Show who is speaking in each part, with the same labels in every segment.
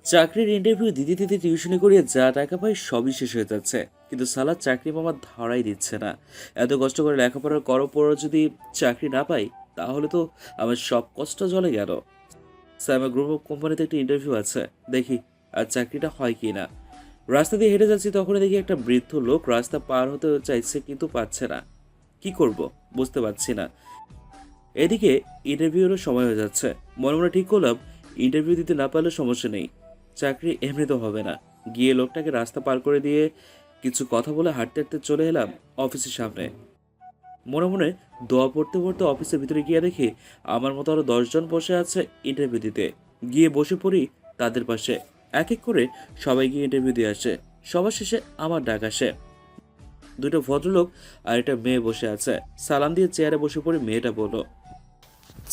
Speaker 1: চাকরির ইন্টারভিউ দিতে দিতে টিউশনি করিয়ে যা টাকা পাই সবই শেষ হয়ে যাচ্ছে, কিন্তু সালাদ চাকরি পাওয়ার ধরাই দিচ্ছে না। এত কষ্ট করে লেখাপড়ার করো পরও যদি চাকরি না পাই, তাহলে তো আমার সব কষ্ট জলে গেল। স্যার, গ্রুপ অফ কোম্পানিতে একটা ইন্টারভিউ আছে, দেখি আর চাকরিটা হয় কি না। রাস্তা দিয়ে হেঁটে যাচ্ছি, তখনই দেখি একটা বৃদ্ধ লোক রাস্তা পার হতে চাইছে কিন্তু পাচ্ছে না। কি করব বুঝতে পারছি না। এদিকে ইন্টারভিউরও সময় হয়ে যাচ্ছে। মনে মনে ঠিক করলাম, ইন্টারভিউ দিতে না পারলে সমস্যা নেই, চাকরি এমনি তো হবে না। গিয়ে লোকটাকে রাস্তা পার করে দিয়ে কিছু কথা বলে হাঁটতে হাঁটতে চলে এলাম অফিসের সামনে। মনে মনে দোয়া পড়তে পড়তে অফিসের ভিতরে গিয়ে দেখি আমার মতো আরো 10 জন বসে আছে ইন্টারভিউ দিতে। গিয়ে বসে পড়ি তাদের পাশে। এক এক করে সবাই গিয়ে ইন্টারভিউ দিয়ে আসে। সবার শেষে আমার ডাক আসে। দুটো ভদ্রলোক আর একটা মেয়ে বসে আছে। সালাম দিয়ে চেয়ারে বসে পড়ি। মেয়েটা বলল,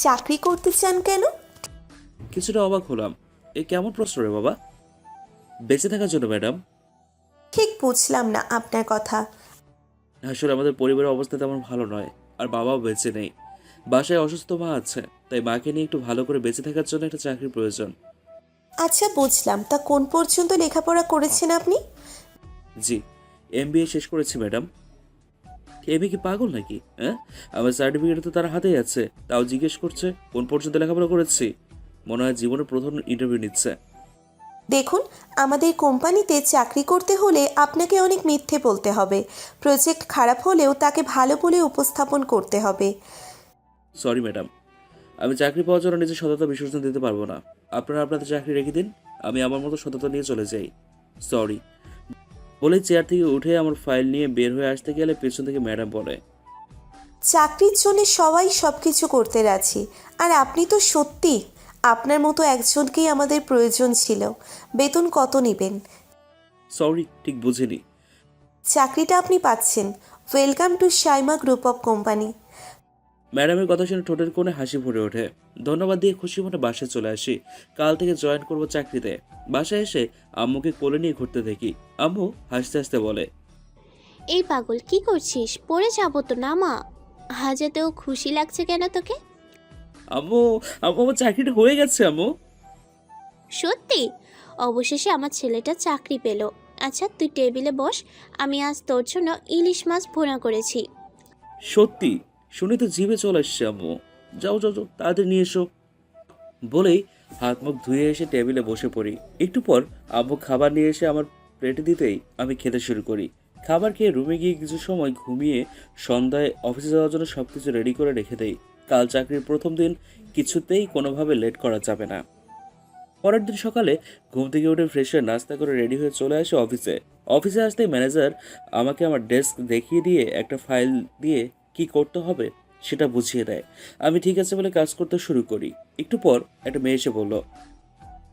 Speaker 2: চাকরি করতে চান কেন?
Speaker 1: কিছুটা অবাক হলাম। এ কেমন প্রশ্ন রে বাবা? বেঁচে থাকার জন্য ম্যাডাম।
Speaker 2: ঠিক বুঝলাম না আপনার কথা।
Speaker 1: আসলে আমাদের পরিবারের অবস্থা তেমন ভালো নয়, আর বাবাও বেঁচে নেই। বাসায় অসুস্থ মা আছে, তাই মাকে নিয়ে একটু ভালো করে বেঁচে থাকার জন্য একটা চাকরির প্রয়োজন।
Speaker 2: আচ্ছা বুঝলাম, তা কোন পর্যন্ত লেখাপড়া করেছেন আপনি?
Speaker 1: জি, এমবিএ শেষ করেছি ম্যাডাম। এমএ কি পাগল নাকি? হ্যাঁ, আমার সার্টিফিকেট তো তার হাতেই আছে, তাও জিজ্ঞেস করছে কোন পর্যন্ত লেখাপড়া করেছি। মনে হয় জীবনের প্রথম ইন্টারভিউ নিচ্ছে।
Speaker 2: দেখুন, আমাদের কোম্পানিতে চাকরি করতে হলে আপনাকে অনেক মিথ্যে বলতে হবে। প্রজেক্ট খারাপ হলেও তাকে ভালো বলে উপস্থাপন করতে হবে।
Speaker 1: সরি ম্যাডাম, আমি চাকরি পাওয়ার জন্য নিজের সততা বিসর্জন দিতে পারবো না। আপনারা আপনাদের চাকরি রেখে দিন, আমি আমার মতো সততা নিয়ে চলে যাই। সরি বলে চেয়ার থেকে উঠে আমার ফাইল নিয়ে বের হয়ে আসতে গেলে পেছন থেকে ম্যাডাম বলে,
Speaker 2: চাকরির জন্য সবাই সব কিছু করতে রাজি, আর আপনি তো সত্যি, আপনার মতো একজনকেই আমাদের প্রয়োজন ছিল। বেতন কত নেবেন?
Speaker 1: সরি ঠিক বুঝিনি।
Speaker 2: চাকরিটা আপনি পাচ্ছেন। Welcome to Shaima group of company.
Speaker 1: ম্যাডামের কথা শুনে ঠোঁটের কোণে হাসি ফুটে ওঠে। ধন্যবাদ দিয়ে খুশি মনে বাসায় চলে আসি। কাল থেকে জয়েন করব চাকরিতে। বাসায় এসে আম্মুকে কোলে নিয়ে ঘুরতে দেখি। আম্মু হাসতে হাসতে বলে,
Speaker 3: এই পাগল কি করছিস? পড়ে যাবো তো, নামা। আজ এতেও খুশি লাগছে কেন তোকে?
Speaker 1: আম্মু, আম্মু আমার চাকরিটা হয়ে গেছে আম্মু।
Speaker 3: সত্যি? অবশেষে আমার ছেলেটা চাকরি পেল। আচ্ছা তুই টেবিলে বস, আমি আজ তোর জন্য ইলিশ মাছ ভুনা করেছি।
Speaker 1: সত্যি? শুনে তো জিভে চলে আসছে আম্মু। যাও যাও যাও, তাড়াতাড়ি নিয়ে এসো। বলেই হাত মুখ ধুয়ে এসে টেবিলে বসে পড়ি। একটু পর আম্মু খাবার নিয়ে এসে আমার প্লেটে দিতেই আমি খেতে শুরু করি। খাবার খেয়ে রুমে গিয়ে কিছু সময় ঘুমিয়ে সন্ধ্যায় অফিসে যাওয়ার জন্য সবকিছু রেডি করে রেখে দেই। কাল চাকরির প্রথম দিন, কিছুতেই কোনোভাবে লেট করা যাবে না। পরের দিন সকালে ঘুম থেকে উঠে ফ্রেশ হয়ে নাস্তা করে রেডি হয়ে চলে আসে অফিসে। অফিসে আসতেই ম্যানেজার আমাকে আমার ডেস্ক দেখিয়ে দিয়ে একটা ফাইল দিয়ে কি করতে হবে সেটা বুঝিয়ে দেয়। আমি ঠিক আছে বলে কাজ করতে শুরু করি। একটু পর একটা মেয়ে এসে বলল,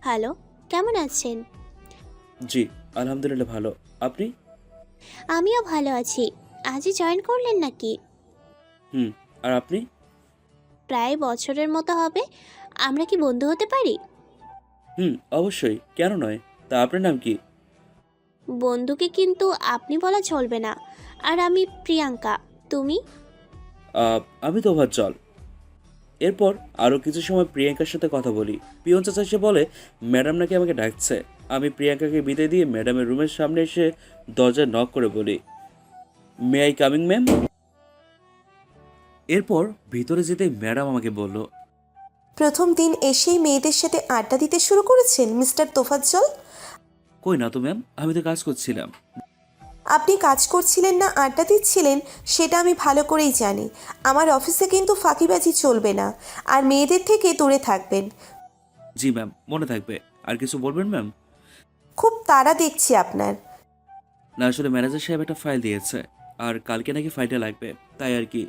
Speaker 3: হ্যালো, কেমন আছেন?
Speaker 1: জি আলহামদুলিল্লাহ ভালো, আপনি?
Speaker 3: আমিও ভালো আছি। আজই জয়েন করলেন নাকি?
Speaker 1: হুম, আর আপনি?
Speaker 3: প্রায় বছরের মতো হবে। আমরা কি বন্ধু হতে পারি?
Speaker 1: হুম, অবশ্যই, কেন নয়। তা আপনার নাম কি?
Speaker 3: বন্ধুকে কিন্তু আপনি বলা চলবে না। আর আমি প্রিয়াঙ্কা। তুমি?
Speaker 1: আমি তো চল। এরপর আরও কিছু সময় প্রিয়াঙ্কার সাথে কথা বলি। পিয়ন চাচা এসে বলে ম্যাডাম নাকি আমাকে ডাকছে। আমি প্রিয়াঙ্কাকে বিদায় দিয়ে ম্যাডামের রুমের সামনে এসে দরজায় নক করে বলি, মে আই কামিং ম্যাম? এরপর ভিতরে যেতেই ম্যাডাম আমাকে বলল,
Speaker 2: প্রথম দিন এসেই মেয়েদের সাথে আড্ডা দিতে শুরু করেছেন মিস্টার তোফাজ্জল?
Speaker 1: কই না তো ম্যাম, আমি তো কাজ করছিলাম।
Speaker 2: আপনি কাজ করছিলেন না আড্ডা দিচ্ছিলেন সেটা আমি ভালো করেই জানি। আমার অফিসে কিন্তু ফাঁকিবাজি চলবে না, আর মেয়েদের থেকে দূরে থাকবেন।
Speaker 1: জি ম্যাম, মনে থাকবে। আর কিছু বলবেন ম্যাম?
Speaker 2: খুব তাড়া দেখছি আপনার।
Speaker 1: না, আসলে ম্যানেজার সাহেব একটা ফাইল দিয়েছে, আর কালকে নাকি ফাইলটা লাগবে, তাই আর কি।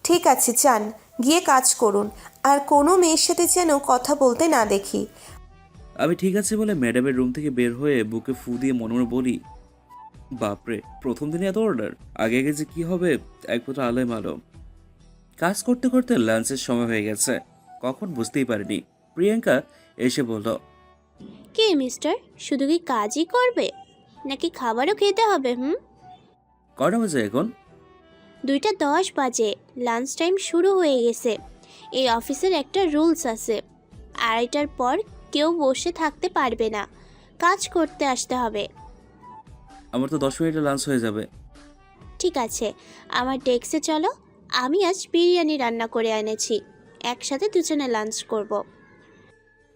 Speaker 2: ঠিক আছে, যান, গিয়ে কাজ করুন, আর কোনো মেয়ের সাথে যেন কথা বলতে না দেখি।
Speaker 1: আমি ঠিক আছে বলে ম্যাডামের রুম থেকে বের হয়ে বুকে ফু দিয়ে মনে মনে বলি, বাপরে, প্রথম দিনে এত অর্ডার, আগে আগে যে কি হবে এক ফোঁটা আলোয় মালো। কাজ করতে করতে লাঞ্চের সময় হয়ে গেছে, কখন বুঝতেই পারিনি। প্রিয়াঙ্কা এসে বলল,
Speaker 3: কে মিস্টার, শুধু কি কাজই করবে নাকি খাবারও খেতে হবে?
Speaker 1: কটা বাজে এখন?
Speaker 3: 2টা 10 বাজে। লাঞ্চ টাইম শুরু হয়ে গেছে। এই অফিসের একটা রুলস আছে, 2:30টার পর কেউ বসে থাকতে পারবে না, কাজ করতে আসতে হবে।
Speaker 1: আমার তো 10 মিনিটে লাঞ্চ হয়ে যাবে।
Speaker 3: ঠিক আছে, আমার ডেস্কে চলো। আমি আজ বিরিয়ানি রান্না করে এনেছি, একসাথে দুজনে লাঞ্চ করব।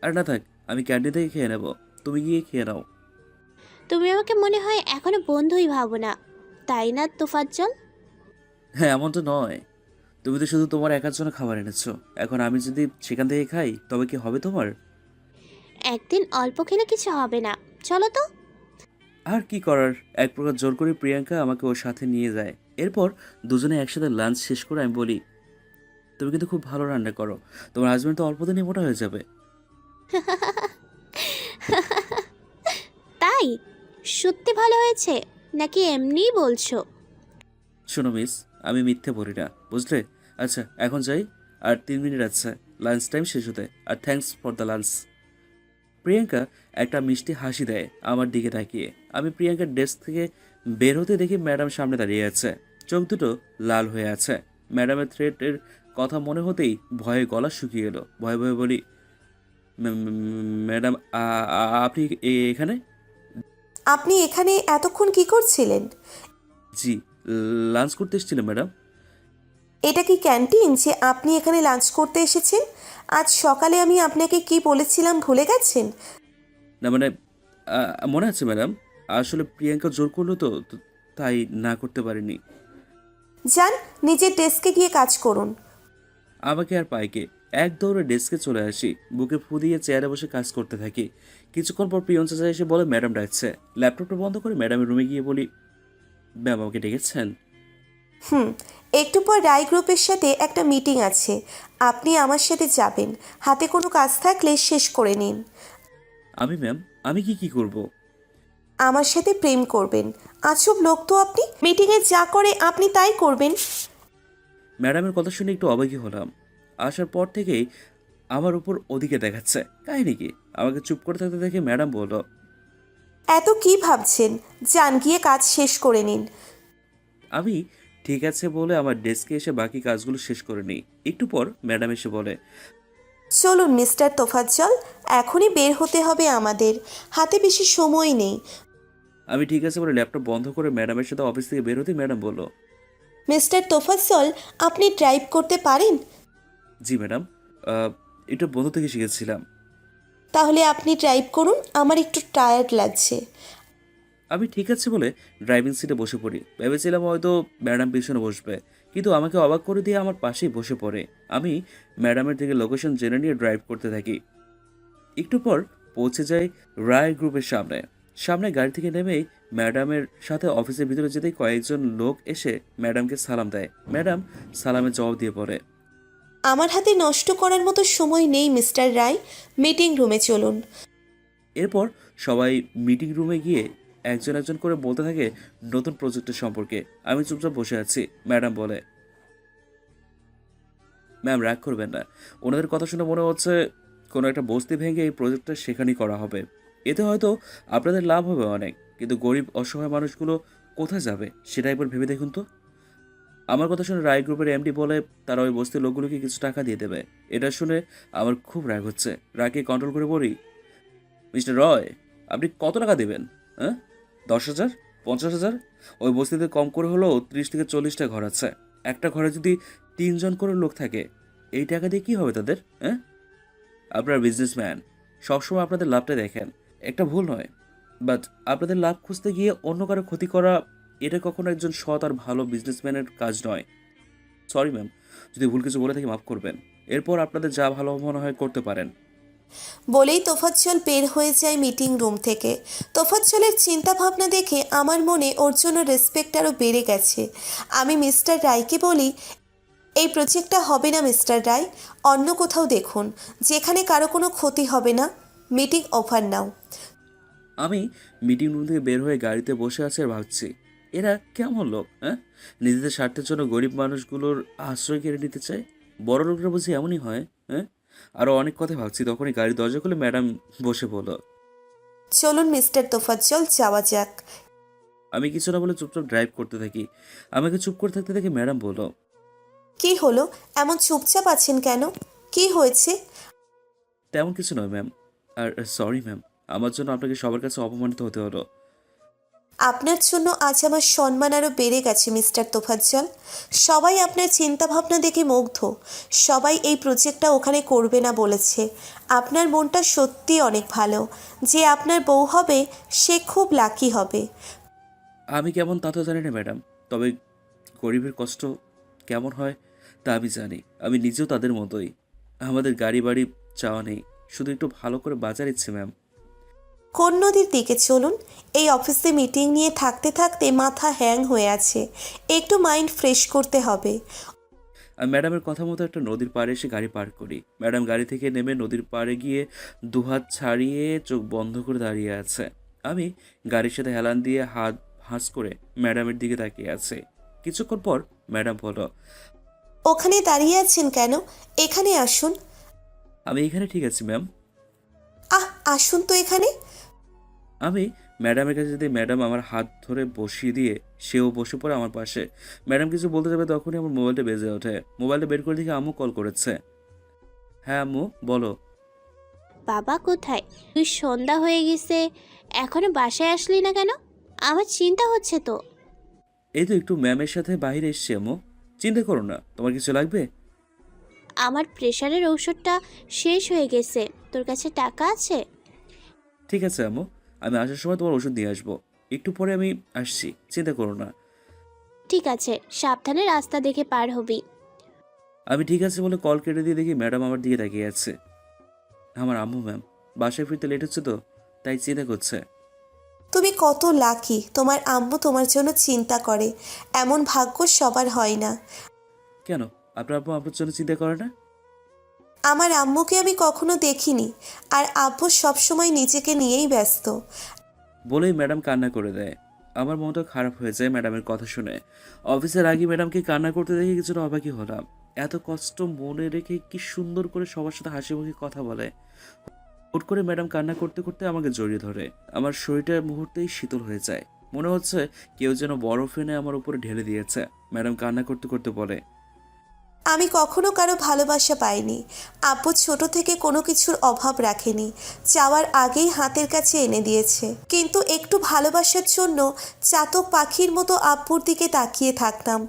Speaker 1: আর না থাক, আমি ক্যান্টিন থেকে খেয়ে নেব, তুমি গিয়ে খেয়ে নাও।
Speaker 3: তুমি আমাকে মনে হয় এখনো বন্ধুই ভাবো না, তাই না তোফাজ্জল?
Speaker 1: হ্যাঁ, এমন তো নয়। তুমি তো শুধু তোমার একার জন্য খাবার এনেছো, এখন আমি যদি সেখান থেকে খাই তবে কি হবে তোমার?
Speaker 3: একদিন অল্প খেলে কিছু হবে না, চলো তো।
Speaker 1: আর কি করার, এক প্রকার জোর করে প্রিয়াঙ্কা আমাকে ওর সাথে নিয়ে যায়। এরপর দুজনে একসাথে লাঞ্চ শেষ করে আমি বলি, তুমি কিন্তু খুব ভালো রান্না করো, তোমার হাজবেন্ড তো অল্প দিনই মোটা হয়ে যাবে।
Speaker 3: তাই? সত্যি ভালো হয়েছে নাকি এমনিই বলছো?
Speaker 1: শোনো মিস, আমি মিথ্যে বলি না, বুঝলে? আচ্ছা এখন যাই, আর 3 মিনিট আছে লাঞ্চ টাইম শেষ হতে, আর thanks for the lunch. Priyanka একটা মিষ্টি হাসি দেয় আমার দিকে তাকিয়ে। আমি প্রিয়াঙ্কার ডেস্ক থেকে বের হতে দেখি ম্যাডাম সামনে দাঁড়িয়ে আছে, চোখ দুটো লাল হয়ে আছে। ম্যাডামের থ্রেটের কথা মনে হতেই ভয়ে গলা শুকিয়ে এলো। ভয়ে ভয়ে বলি, ম্যাডাম আপনি এখানে?"
Speaker 2: আপনি এখানে এতক্ষণ কি করছিলেন?
Speaker 1: "জি, লাঞ্চ করতে এসেছিলাম ম্যাডাম।"
Speaker 2: এটা কি ক্যান্টিন যে আপনি এখানে লাঞ্চ করতে এসেছেন? আজ সকালে আমি আপনাকে কি বলেছিলাম ভুলে গেছেন?
Speaker 1: না মানে, মনে আছে ম্যাডাম, আসলে প্রিয়াঙ্কা জোর করলো তো তো তাই না করতে পারিনি।
Speaker 2: যান, নিজের ডেস্কে গিয়ে কাজ করুন।
Speaker 1: আমাকে আর পাইকে এক দৌড়ে ডেস্কে চলে আসি, বুকে ফু দিয়ে চেয়ারে বসে কাজ করতে থাকি। কিছুক্ষণ পর প্রিয়ন চাচা এসে বলে ম্যাডাম ডাকছে। ল্যাপটপটা বন্ধ করে ম্যাডামের রুমে গিয়ে বলি, ম্যাম আমাকে ডেকেছেন?
Speaker 2: হুম, একটু পর রায় গ্রুপের সাথে একটা মিটিং আছে, আপনি আমার সাথে যাবেন। হাতে কোনো কাজ থাকলে শেষ করে নিন।
Speaker 1: আমি ম্যাম, আমি কি করব?
Speaker 2: আমার সাথে প্রেম করবেন। আজব লোক তো আপনি, মিটিংয়ে যা করে আপনি তাই করবেন।
Speaker 1: ম্যাডামের কথা শুনে একটু অবাকই হলাম। আসার পর থেকেই আমার উপর ওদিকে দেখাচ্ছে, কাহিনি কি? আমাকে চুপ করে থাকতে দেখে ম্যাডাম বলল,
Speaker 2: এত কি ভাবছেন, যান গিয়ে কাজ শেষ করে নিন।
Speaker 1: আমি ঠিক আছে বলে আমার ডেস্কে এসে বাকি কাজগুলো শেষ করে নিই। একটু পর ম্যাডাম এসে বলে,
Speaker 2: চলুন মিস্টার তোফাজ্জল, এখনই বের হতে হবে আমাদের, হাতে বেশি সময় নেই।
Speaker 1: আমি ঠিক আছে বলে ল্যাপটপ বন্ধ করে ম্যাডামের সাথে অফিস থেকে বের হতেই ম্যাডাম বলল,
Speaker 2: মিস্টার তোফাজ্জল, আপনি ড্রাইভ করতে পারেন?
Speaker 1: জি ম্যাডাম, এটা বন্ধু থেকে শিখেছিলাম।
Speaker 2: তাহলে আপনি ড্রাইভ করুন, আমার একটু টায়ার্ড লাগছে।
Speaker 1: আমি ঠিক আছে বলে ড্রাইভিং সিটে বসে পড়ি। ভেবেছিলাম হয়তো ম্যাডাম পিছনে বসবে, কিন্তু আমাকে অবাক করে দিয়ে আমার পাশেই বসে পড়ে। আমি ম্যাডামের থেকে লোকেশন জেনে নিয়ে ড্রাইভ করতে থাকি। একটু পর পৌঁছে যাই রায় গ্রুপের সামনে। সামনে গাড়ি থেকে নেমেই ম্যাডামের সাথে অফিসের ভিতরে যেতেই কয়েকজন লোক এসে ম্যাডামকে সালাম দেয়। ম্যাডাম সালামের জবাব দিয়ে পড়ে,
Speaker 2: আমার হাতে নষ্ট করার মতো সময় নেই মিস্টার রায়, মিটিং রুমে চলুন।
Speaker 1: এরপর সবাই মিটিং রুমে গিয়ে একজন একজন করে বলতে থাকে নতুন প্রজেক্টের সম্পর্কে। আমি চুপচাপ বসে আছি। ম্যাডাম বলে, ম্যাম রাগ করবেন না, ওনাদের কথা শুনে মনে হচ্ছে কোনো একটা বস্তি ভেঙে এই প্রজেক্টটা সেখানেই করা হবে। এতে হয়তো আপনাদের লাভ হবে অনেক, কিন্তু গরিব অসহায় মানুষগুলো কোথায় যাবে সেটা একবার ভেবে দেখুন তো। আমার কথা শুনে রায় গ্রুপের এমডি বলে তারা ওই বস্তির লোকগুলোকে কিছু টাকা দিয়ে দেবে। এটা শুনে আমার খুব রাগ হচ্ছে। রাগকে কন্ট্রোল করে বলি, মিস্টার রয়, আপনি কত টাকা দেবেন? হ্যাঁ, 10,000, 50,000? ওই বস্তিতে কম করে হলেও 30 থেকে 40টা ঘর আছে। একটা ঘরে যদি 3জন করে লোক থাকে, এই টাকা দিয়ে কি হবে তাদের? হ্যাঁ, আপনার বিজনেসম্যান, সবসময় আপনাদের লাভটা দেখেন, একটা ভুল নয়। বাট আপনাদের লাভ খুঁজতে গিয়ে অন্য কারো ক্ষতি করা, এটা কখনো একজন সৎ আর ভালো বিজনেসম্যানের কাজ নয়। সরি ম্যাম, যদি ভুল কিছু বলে থাকি মাফ করবেন। এরপর আপনাদের যা ভালো মনে হয় করতে পারেন।
Speaker 2: বলেই তোফাজ্জল বের হয়ে যায় মিটিং রুম থেকে। তোফাজ্জলের চিন্তা ভাবনা দেখে আমার মনে ওর জন্য রেসপেক্ট আরও বেড়ে গেছে। আমি মিস্টার রায়কে বলি, এই প্রজেক্টটা হবে না মিস্টার রায়, অন্য কোথাও দেখুন, যেখানে কারো কোনো ক্ষতি হবে না। মিটিং ওভার নাও।
Speaker 1: আমি মিটিং রুম থেকে বের হয়ে গাড়িতে বসে আছি আর ভাবছি, এরা কেমন লোক? হ্যাঁ, নিজেদের স্বার্থের জন্য গরিব মানুষগুলোর আশ্রয় কেড়ে নিতে চায়। বড় লোকরা বুঝি এমনই হয়? হ্যাঁ, আরও অনেক কথা ভাবছি, তখনই গাড়ির দরজা খুলে ম্যাডাম বসে বলল।
Speaker 2: চলুন মিস্টার তোফাজ্জল, যাওয়া যাক।
Speaker 1: আমি কিছু না বলে চুপচাপ ড্রাইভ করতে থাকি। আমাকে চুপ করে থাকতে দেখে ম্যাডাম বলল,
Speaker 2: কি হলো, এমন চুপচাপ আছেন কেন? কি হয়েছে?
Speaker 1: তেমন কিছু নয় ম্যাম, আর সরি ম্যাম, আমার জন্য আপনাকে সবার কাছে অপমানিত হতে হলো।
Speaker 2: আপনার জন্য আজ আমার সম্মান আরও বেড়ে গেছে মিস্টার তোফাজ্জল। সবাই আপনার চিন্তাভাবনা দেখে মুগ্ধ। সবাই এই প্রজেক্টটা ওখানে করবে না বলেছে। আপনার মনটা সত্যি অনেক ভালো। যে আপনার বউ হবে সে খুব লাকি হবে।
Speaker 1: আমি কেমন তা তো জানি না ম্যাডাম, তবে গরিবের কষ্ট কেমন হয় তা আমি জানি। আমি নিজেও তাদের মতোই। আমাদের গাড়ি বাড়ি চাওয়া নেই, শুধু একটু ভালো করে বাজার ইচ্ছে ম্যাম।
Speaker 2: কোন নদীর দিকে চলুন। এই অফিসে মিটিং নিয়ে থাকতে থাকতে মাথা হ্যাং হয়ে আছে। একটু মাইন্ড ফ্রেশ করতে হবে।
Speaker 1: আমি ম্যাডামের কথা মতো একটা নদীর পাড়ে এসে গাড়ি পার্ক করি। ম্যাডাম গাড়ি থেকে নেমে নদীর পাড়ে গিয়ে দুহাত ছাড়িয়ে চোখ বন্ধ করে দাঁড়িয়ে আছে। আমি গাড়ির সাথে হেলান দিয়ে হাত ভাঁজ করে ম্যাডামের দিকে তাকিয়ে আছে। কিছুক্ষণ পর ম্যাডাম বলল,
Speaker 2: ওখানে দাঁড়িয়ে আছেন কেন? এখানে আসুন।
Speaker 1: আমি এখানে ঠিক আছি ম্যাম।
Speaker 2: আসুন তো এখানে।
Speaker 1: আমি ম্যাডামের কাছে যদি ম্যাডাম আমার হাত ধরে বসিয়ে দিয়ে সেও বসে পড়ে আমার পাশে। ম্যাডাম কিছু বলতে যাবে তখনই আমার মোবাইলটা বেজে ওঠে। মোবাইলটা বের করে দেখি আম্মু কল করেছে। হ্যাঁ আম্মু বলো।
Speaker 3: বাবা কোথায়? তুই সন্ধ্যা হয়ে গেছে, এখনো বাসায় আসলি না কেন? আমার চিন্তা হচ্ছে তো।
Speaker 1: এই তো একটু ম্যামের সাথে বাইরে এসছি আম্মু। চিন্তা করো না, তোমার কিছু লাগবে?
Speaker 3: আমার প্রেশারের ঔষধটা শেষ হয়ে গেছে, তোর কাছে টাকা আছে?
Speaker 1: ঠিক আছে আম্মু, আমি আসার সময় তোমার ওষুধ নিয়ে আসবো। একটু পরে আমি আসছি, চিন্তা করো না।
Speaker 3: ঠিক আছে, সাবধানে রাস্তা দেখে পার হবি।
Speaker 1: আমি ঠিক আছে বলে কল কেটে দিয়ে দেখি ম্যাডাম আমার দিকে তাকিয়ে আছে। আমার আম্মু ম্যাম, বাসায় ফিরতে লেট হচ্ছে তো তাই চিন্তা করছে।
Speaker 2: তুমি কত লাকি, তোমার আম্মু তোমার জন্য চিন্তা করে। এমন ভাগ্য সবার হয় না।
Speaker 1: কেন, আপনার আব্বু আপনার জন্য চিন্তা করে না?
Speaker 2: আমার আম্মুকে আমি কখনো দেখিনি। আর আব্বু সবসময় নিজেকে নিয়েই ব্যস্ত।
Speaker 1: বলেই ম্যাডাম কান্না করে দেয়। আমার মনটা খারাপ হয়ে যায় ম্যাডামের কথা শুনে। অফিসের আগে ম্যাডামকে কান্না করতে দেখে কিছুটা অবাকই হলাম। এত কষ্ট মনে রেখে কি সুন্দর করে সবার সাথে হাসি মুখে কথা বলে। হুট করে ম্যাডাম কান্না করতে করতে আমাকে জড়িয়ে ধরে। আমার শরীরটা মুহূর্তেই শীতল হয়ে যায়। মনে হচ্ছে কেউ যেন বরফ এনে আমার উপরে ঢেলে দিয়েছে। ম্যাডাম কান্না করতে করতে বলে,
Speaker 2: আমি কখনো কারো ভালোবাসা পাইনি। আব্বু ছোট থেকে কোনো কিছুর অভাব রাখেনি। চাওয়ার আগেই হাতের কাছে এনে দিয়েছে। কিন্তু একটু ভালোবাসার জন্য চাতক পাখির মতো আব্বুর দিকে তাকিয়ে থাকতাম।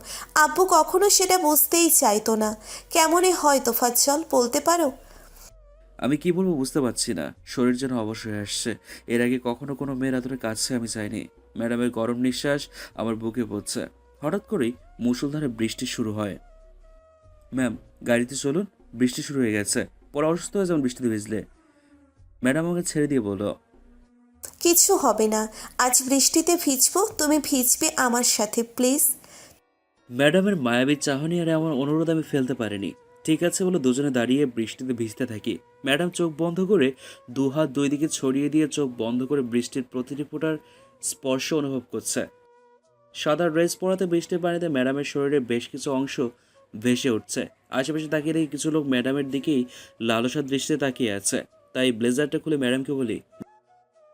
Speaker 2: আব্বু কখনো সেটা বুঝতেই চাইতো না। কেমনে হয় তোফাজ্জল, বলতে পারো?
Speaker 1: আমি কি বলবো বুঝতে পারছি না। শরীর যেন অবশ হয়ে আসছে। এর আগে কখনো কোনো মেয়ের আদরের কাছে আমি চাইনি। ম্যাডামের গরম নিঃশ্বাস আমার বুকে পড়ছে। হঠাৎ করেই মুষলধারে বৃষ্টি শুরু হয়। ম্যাম গাড়িতে চলুন, বৃষ্টি শুরু হয়ে গেছে, পরে অসুস্থ হয়ে যেমন বৃষ্টিতে ভিজলে। ম্যাডাম আমাকে ছেড়ে দিয়ে বলল,
Speaker 2: কিছু হবে না। আজ বৃষ্টিতে ভিজবো, তুমি ভিজবে আমার সাথে, প্লিজ।
Speaker 1: ম্যাডামের মায়াবী চাহনি আর আমার অনুরোধ আমি ফেলতে পারিনি। ঠিক আছে বলে দুজনে দাঁড়িয়ে বৃষ্টিতে ভিজতে থাকি। ম্যাডাম চোখ বন্ধ করে দুহাত দুই দিকে ছড়িয়ে দিয়ে চোখ বন্ধ করে বৃষ্টির প্রতিটি ফোঁটার স্পর্শ অনুভব করছে। সাদা ড্রেস পরাতে বৃষ্টির পানিতে ম্যাডামের শরীরে বেশ কিছু অংশ ভেসে উঠছে। আশেপাশে তাকিয়ে দেখি কিছু লোক ম্যাডামের দিকেই লালসা দৃষ্টিতে তাকিয়ে আছে। তাই ব্লেজারটা খুলে ম্যাডামকে বলি,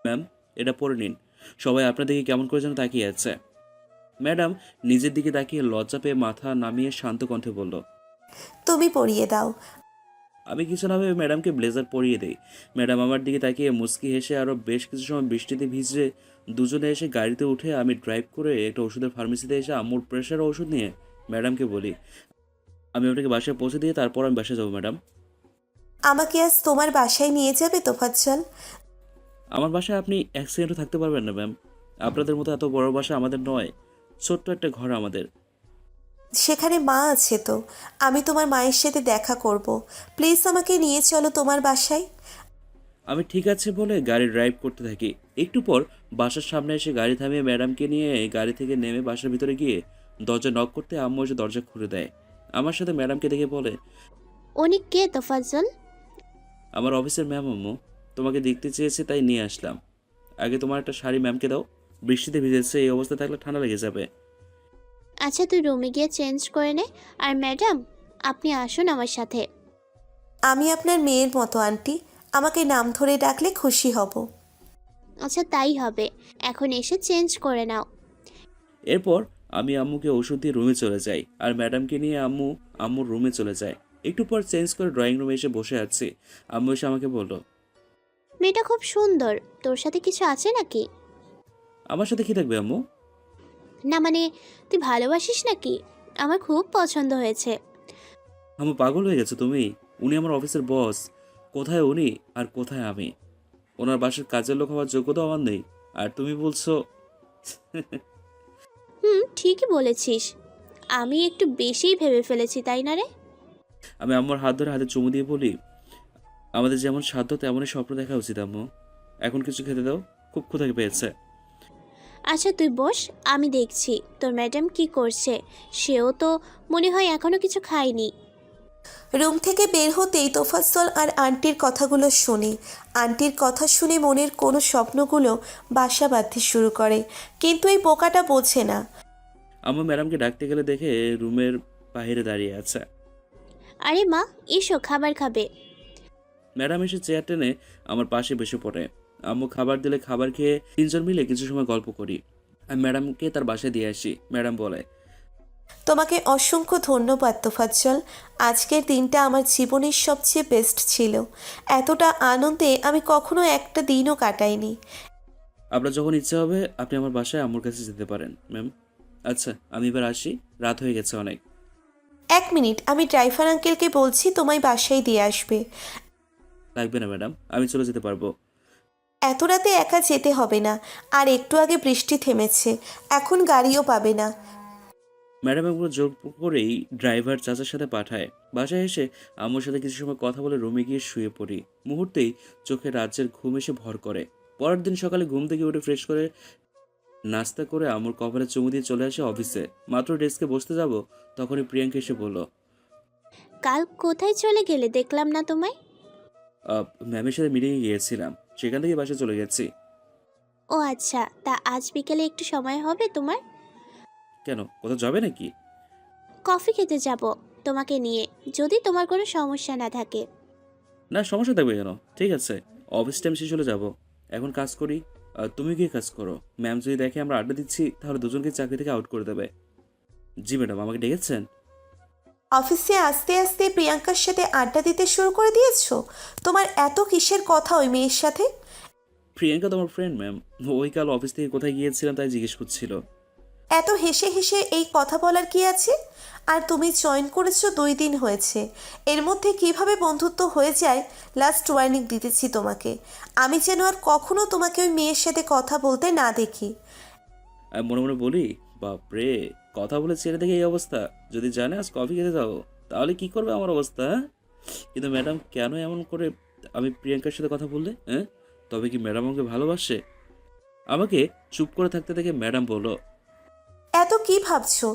Speaker 1: ম্যাম এটা পরে নিন। সবাই আপনার দিকে কেমন করে যেন তাকিয়ে আছে। ম্যাডাম নিজের দিকে তাকিয়ে লজ্জা পেয়ে মাথা নামিয়ে শান্ত কণ্ঠে বলল,
Speaker 2: তুমি পরিয়ে দাও।
Speaker 1: আমি কিছু না ভেবে ম্যাডামকে ব্লেজার পরিয়ে দেই। ম্যাডাম আমার দিকে তাকিয়ে মুচকি হেসে আরও বেশ কিছু সময় বৃষ্টিতে ভিজে দুজনে এসে গাড়িতে উঠে আমি ড্রাইভ করে একটা ওষুধের ফার্মেসিতে এসে আম্মুর প্রেশার ওষুধ নিয়ে ম্যাডামকে বলি, আমি আপনাকে বাসায় পৌঁছে দিয়ে তারপর আমি বাসায় যাবো ম্যাডাম।
Speaker 2: আমাকে আজ তোমার বাসায় নিয়ে যাবে তোফাজ্জল?
Speaker 1: আমার বাসায় আপনি এক সেকেন্ডও থাকতে পারবেন না ম্যাম। আপনাদের মতো এত বড় বাসা আমাদের নয়, ছোট্ট একটা ঘর আমাদের।
Speaker 2: সেখানে মা আছে তো। আমি তোমার মায়ের সাথে দেখা করব। প্লিজ আমাকে নিয়ে চলো তোমার বাসায়।
Speaker 1: আমি ঠিক আছে বলে গাড়ি ড্রাইভ করতে থাকি। একটু পর বাসার সামনে এসে গাড়ি থামিয়ে ম্যাডামকে নিয়ে গাড়ি থেকে নেমে বাসার ভিতরে গিয়ে দরজা নক করতে আম্মু এসে দরজা খুলে দেয়। আমার সাথে ম্যাডামকে দেখে বলে,
Speaker 3: উনি কে তোফাজ্জল?
Speaker 1: আমার অফিসের ম্যাম আম্মু, তোমাকে দেখতে চেয়েছে তাই নিয়ে আসলাম। আগে তোমার একটা শাড়ি ম্যামকে দাও, বৃষ্টিতে ভিজেছে, এই অবস্থা থাকলে ঠান্ডা লেগে যাবে।
Speaker 3: আচ্ছা তুই রুমে গিয়ে চেঞ্জ করে নে। আর ম্যাডাম, আপনি আসুন আমার সাথে।
Speaker 2: আমি আপনার মেয়ের মতো আন্টি। আমাকে নাম ধরে ডাকলে খুশি হব।
Speaker 3: আচ্ছা তাই হবে, এখন এসে চেঞ্জ করে নাও।
Speaker 1: এরপর আমি আম্মুকে ওষুধ দিয়ে রুমে চলে যাই আর ম্যাডামকে নিয়ে আম্মুর রুমে চলে যায়। একটু পর চেঞ্জ করে ড্রয়িং রুমে এসে বসে আছি। আম্মু এসে আমাকে বলল,
Speaker 3: মেয়েটা খুব সুন্দর, তোর সাথে কিছু আছে নাকি?
Speaker 1: আমার সাথে কি থাকবে আম্মু?
Speaker 3: না মানে, তুই ভালোবাসিস নাকি? আমার খুব পছন্দ হয়েছে।
Speaker 1: আম্মু পাগল হয়ে গেছো তুমি? উনি আমার অফিসের বস। কোথায় উনি আর কোথায় আমি? ওনার বাসার কাজের লোক হওয়ার যোগ্যতা আমার নেই। আর তুমি বলছো?
Speaker 3: ঠিকই বলেছিস। আমি একটু বেশিই ভেবে ফেলেছি, তাই না রে?
Speaker 1: আমি আম্মুর হাত ধরে হাতে চুমু দিয়ে বলি, আমাদের যেমন সাধ্য তেমনই স্বপ্ন দেখা উচিত আম্মু। এখন কিছু খেতে দাও, খুব ক্ষুধা পেয়েছে।
Speaker 3: আচ্ছা তুই বস, আমি দেখছি তোর ম্যাডাম কি করছে। সেও তো মনে হয় এখনো কিছু খায়নি।
Speaker 2: রুম থেকে বের হতেই তোফাজ্জল আর আন্টির কথাগুলো শুনি। আন্টির কথা শুনে মনের কোনো স্বপ্নগুলো বাসা বাঁধতে শুরু করে, কিন্তু এই বোকাটা বোঝে না।
Speaker 1: আম্মু ম্যাডামকে ডাকতে গেলে দেখে রুমের বাইরে দাঁড়িয়ে আছে।
Speaker 3: আরে মা, এসো খাবার খাবে।
Speaker 1: ম্যাডাম এসে চেয়ার টেনে আমার পাশে বসে পড়ে। আম্মু খাবার দিলে খাবার খেয়ে তিনজন মিলে কিছু সময় গল্প করি। আমি ম্যাডামকে তার বাসায় দিয়ে আসি। ম্যাডাম বলে,
Speaker 2: তোমাকে অসংখ্য ধন্যবাদ তোফাজ্জল। আজকের দিনটা আমার জীবনের সবচেয়ে বেস্ট ছিল। এতটা আনন্দে আমি কখনো একটা দিনও কাটাইনি।
Speaker 1: আপনার যখন ইচ্ছে হবে আপনি আমার বাসায় আম্মুর কাছে যেতে পারেন ম্যাম। আচ্ছা আমি এবার আসি, রাত হয়ে গেছে অনেক।
Speaker 2: 1 মিনিট, আমি ড্রাইভার আঙ্কেলকে বলছি তোমায় বাসায় দিয়ে আসবে।
Speaker 1: লাগবে না ম্যাডাম, আমি চলে যেতে পারবো।
Speaker 2: এত রাতে একা যেতে হবে না। আর একটু আগে বৃষ্টি থেমেছে, এখন গাড়িও পাবে না।
Speaker 1: ম্যাডাম একবার জোর করেই ড্রাইভার চাচার সাথে পাঠায়। বাসায় এসে আম্মুর সাথে কিছু সময় কথা বলে রুমে গিয়ে শুয়ে পড়ি। মুহূর্তেই চোখে রাজ্যের ঘুম এসে ভর করে। পরের দিন সকালে ঘুম থেকে উঠে ফ্রেশ করে নাস্তা করে আম্মুর কপালে চুমু দিয়ে চলে আসে অফিসে। মাত্র ডেস্কে বসতে যাব তখনই প্রিয়াঙ্কা এসে বলল,
Speaker 3: কাল কোথায় চলে গেলে, দেখলাম না তোমায়।
Speaker 1: ম্যামের সাথে মিটিংয়ে গিয়েছিলাম, সেখান থেকে বাসায় চলে গেছি।
Speaker 3: ও আচ্ছা, তা আজ বিকেলে একটু সময় হবে তোমার?
Speaker 1: কেন, কোথাও যাবে নাকি?
Speaker 3: কফি খেতে যাব তোমাকে নিয়ে, যদি তোমার কোনো সমস্যা না থাকে।
Speaker 1: না সমস্যা থাকবে কেন, ঠিক আছে। অফিস টাইম শেষ হলে যাব। এখন কাজ করি, তুমি গিয়ে কাজ করো। ম্যাম যদি দেখে আমরা আড্ডা দিচ্ছি তাহলে দুজনকে চাকরি থেকে আউট করে দেবে। জি ম্যাডাম, আমাকে ডেকেছেন?
Speaker 2: অফিসে আস্তে আস্তে প্রিয়াঙ্কার সাথে আড্ডা দিতে শুরু করে দিয়েছো? তোমার এত কিসের কথা ওই মেয়ের সাথে?
Speaker 1: প্রিয়াঙ্কা তো আমার ফ্রেন্ড ম্যাম। ওই কাল অফিস থেকে কোথায় গিয়েছিলাম তাই জিজ্ঞেস করছিল।
Speaker 2: এত হেসে হেসে এই কথা বলার কি আছে? আর তুমি জয়েন করেছো 2 দিন হয়েছে, এর মধ্যে কিভাবে বন্ধুত্ব হয়ে যায়? লাস্ট ওয়ার্নিং দিতেছি তোমাকে, আমি যেন আর কখনো তোমাকে ওই মেয়ের সাথে কথা বলতে না দেখি।
Speaker 1: আমি মনে মনে বলি, বাপরে, কথা বলে ছেড়ে দেখে এই অবস্থা। যদি জানে আজ কফি খেতে যাবো তাহলে কি করবে আমার অবস্থা, হ্যাঁ? কিন্তু ম্যাডাম কেন এমন করে আমি প্রিয়াঙ্কার সাথে কথা বললে, হ্যাঁ? তবে কি ম্যাডাম আমাকে ভালোবাসে? আমাকে চুপ করে থাকতে দেখে ম্যাডাম বলল,
Speaker 2: এত কি ভাবছো?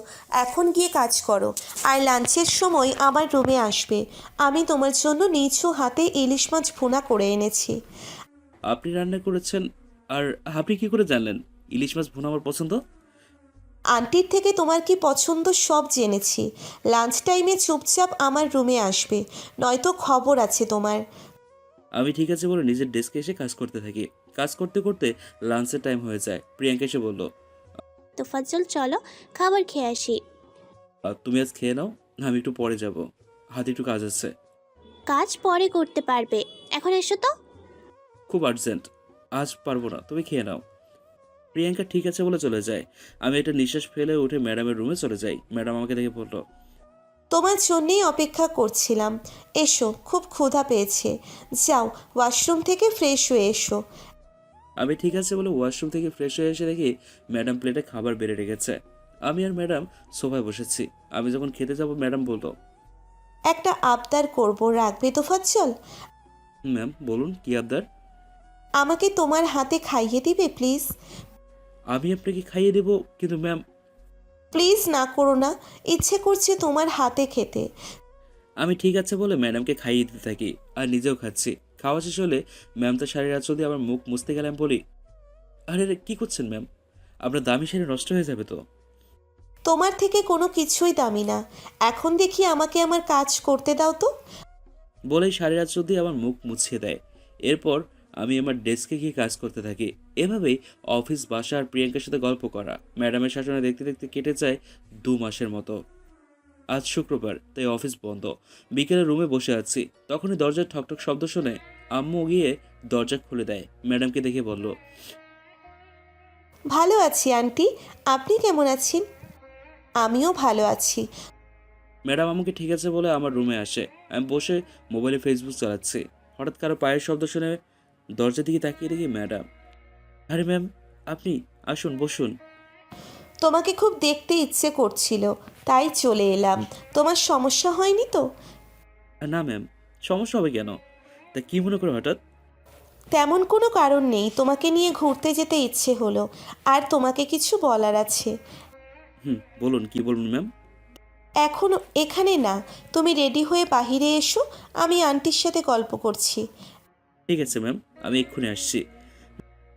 Speaker 2: এখন গিয়ে কাজ করো, আর লাঞ্চের সময় আমার রুমে আসবে। আমি তোমার জন্য নিচু হাতে ইলিশ মাছ ভুনা করে এনেছি।
Speaker 1: আপনি রান্না করেছেন? আর আপনি কি করে জানলেন ইলিশ মাছ ভুনা আমার পছন্দ?
Speaker 2: আন্টির থেকে তোমার কি পছন্দ সব জেনেছি। লাঞ্চ টাইমে চুপচাপ আমার রুমে আসবে, নয়তো খবর আছে তোমার।
Speaker 1: আমি ঠিক আছে বলে নিজের ডেস্কে এসে কাজ করতে থাকি। কাজ করতে করতে লাঞ্চের টাইম হয়ে যায়। প্রিয়াঙ্কা এসে বলল,
Speaker 3: তোফাজ্জল চলো খাবার খেয়ে আসি।
Speaker 1: তুমি আজ খেয়ে নাও, আমি একটু পরে যাব, হাতে একটু কাজ আছে।
Speaker 3: কাজ পরে করতে পারবে, এখন এসো তো।
Speaker 1: খুব আর্জেন্ট, আজ পারবো না, তুমি খেয়ে নাও। প্রিয়াঙ্কা ঠিক আছে বলে চলে যায়। আমি একটা নিঃশ্বাস ফেলে উঠে ম্যাডামের রুমে চলে যাই। ম্যাডাম আমাকে দেখে বলল,
Speaker 2: তোমার জন্যেই অপেক্ষা করছিলাম। এসো, খুব ক্ষুধা পেয়েছে। যাও, ওয়াশরুম থেকে ফ্রেশ হয়ে এসো।
Speaker 1: আমি ঠিক আছে বলে ওয়াশরুম থেকে ফ্রেশ হয়ে এসে দেখি ম্যাডাম প্লেটে খাবার বেড়ে রেখেছে। আমি আর ম্যাডাম সোফায় বসেছি। আমি যখন খেতে যাব ম্যাডাম বলল,
Speaker 2: একটা আবদার করব, রাখবে তোফাজ্জল?
Speaker 1: ম্যাম বলুন কি আবদার?
Speaker 2: আমাকে তোমার হাতে খাইয়ে দিবে প্লিজ?
Speaker 1: আমি আপনাকে খাইয়ে দেবো, কিন্তু ম্যাম।
Speaker 2: প্লিজ না করো না, ইচ্ছে করছে তোমার হাতে খেতে।
Speaker 1: আমি ঠিক আছে বলে ম্যাডামকে খাইয়ে দিতে থাকি আর নিজেও খাচ্ছি। খাওয়া শেষ হলে ম্যাম তার শাড়ির আঁচল দিয়ে আমার মুখ মুছতে গেলে আমি বলি, আরে রে কী করছেন ম্যাম, আপনার দামি শাড়ি নষ্ট হয়ে যাবে তো।
Speaker 2: তোমার থেকে কোনো কিছুই দামি না। এখন দেখি আমাকে আমার কাজ করতে দাও তো।
Speaker 1: বলেই শাড়ির আঁচল দিয়ে আমার মুখ মুছিয়ে দেয়। এরপর আমি আমার ডেস্কে গিয়ে কাজ করতে থাকি। এভাবেই অফিস, বাসা আর প্রিয়াঙ্কার সাথে গল্প করা ম্যাডামের শাসনে দেখতে দেখতে কেটে যায় 2 মাসের মতো। আজ শুক্রবার, তাই অফিস বন্ধ। বিকেলে রুমে বসে আছি, তখনই দরজার ঠকঠক শব্দ শুনে আম্মু গিয়ে দরজা খুলে দেয়। ম্যাডামকে দেখে বলল,
Speaker 2: ভালো আছি আন্টি, আপনি কেমন আছেন? আমিও ভালো আছি।
Speaker 1: ম্যাডাম আমাকে ঠিক আছে বলে আমার রুমে আসে। আমি বসে মোবাইলে ফেসবুক চালাচ্ছি। হঠাৎ কারো পায়ের শব্দ শুনে দরজার দিকে তাকিয়ে দেখি ম্যাডাম। আরে ম্যাম, আপনি আসুন, বসুন।
Speaker 2: তোমাকে খুব দেখতে ইচ্ছে করছিল, তাই চলে এলাম। তোমার সমস্যা হয়নি তো?
Speaker 1: না ম্যাম, সমস্যা হবে কেন? তা কি মনে করে হঠাৎ?
Speaker 2: তেমন কোনো কারণ নেই, তোমাকে নিয়ে ঘুরতে যেতে ইচ্ছে হলো, আর তোমাকে কিছু বলার আছে।
Speaker 1: বলুন, কি বলুন ম্যাম।
Speaker 2: এখন এখানে না, তুমি রেডি হয়ে বাহিরে এসো, আমি আন্টির সাথে গল্প করছি।
Speaker 1: ঠিক আছে ম্যাম, আমি এক্ষুনি আসছি।